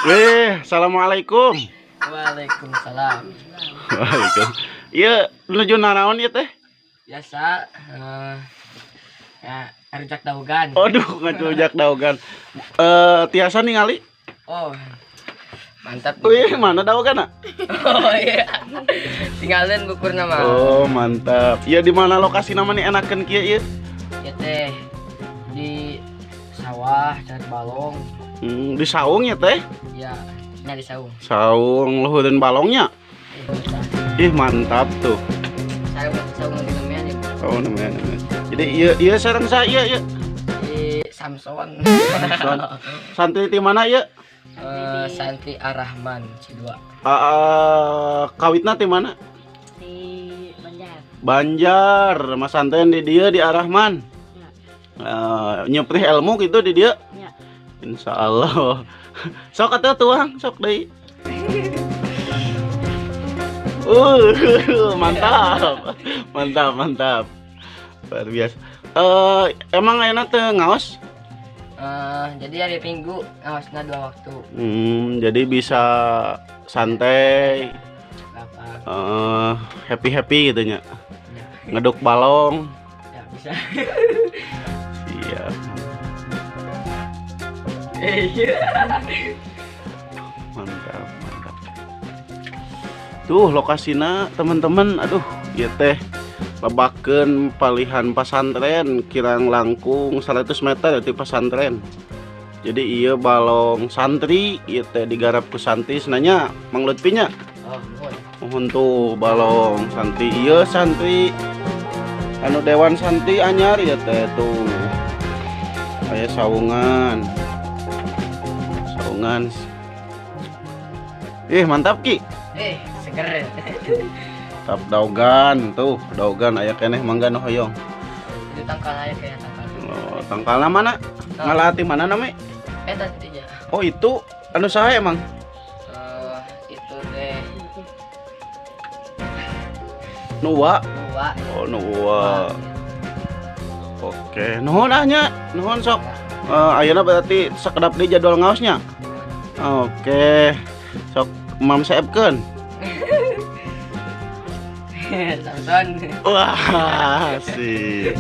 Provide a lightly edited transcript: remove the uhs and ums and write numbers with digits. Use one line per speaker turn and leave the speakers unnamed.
Assalamualaikum.
Waalaikumsalam.
Waalaikum. Iya, nuju nanaon ieu teh?
Biasa ya rujak daugan.
Aduh, ngajujak daugan. Tiasa ningali.
Oh. Mantap.
Wih, mana daugan, ah?
Oh iya. Tinggalin bukurna mah.
Oh, mantap. Iya, di mana lokasi namanya enakeun kieu ieu?
Ya teh di sawah cari balong.
Di saung ya teh?
Ya, di saung.
Saung luhureun balongnya. Ih, mantap tuh.
Saung di namanya nih.
Oh, namanya. Jadi iya sareng saya ieu.
Di Samson.
Santri di mana ieu?
Santi Arahman Cidua.
Kawitna di mana?
Di Banjar.
Banjar, Mas Santen di dia di Arahman. Nyeprih ilmu gitu di dia.
Ya.
Insya Allah. Sok atuh tuang, sok deui. Mantap. Luar biasa. Emang enak teh ngaos?
Jadi hari Minggu ngawasna 2 waktu.
Jadi bisa santai,
Apa?
happy gitu nya.
Ya,
Ngeduk balong.
ya bisa.
Iya. Mantap. Tuh lokasina teman-teman, aduh, ieu teh lebakeun palihan pasantren kirang langkung 100 meter ti pasantren. Jadi iya balong santri ieu teh digarap ku santri nanya Mang Lutfi nya.
Oh,
Mohon tuh balong santri iya santri anu dewan santri anyar ya teh tuh. Aya saungan. Mantap Ki.
seger.
Tap daugan tuh, daugan aya keneh mangga nu hoyong.
Itu tangkal aja kayak tangkal.
Oh, tangkalna mana? Ngalati mana namanya?
Tadinya.
Oh, itu anu saha emang?
Itu deh
Nuwa.
dua.
Oh, nuwa. Oke, nuhun nya, nuhun sok. Ayeuna berarti sakedap di jadwal ngaosnya. Oke. Sok mam saepkeun.
Samson.
Wah, sih.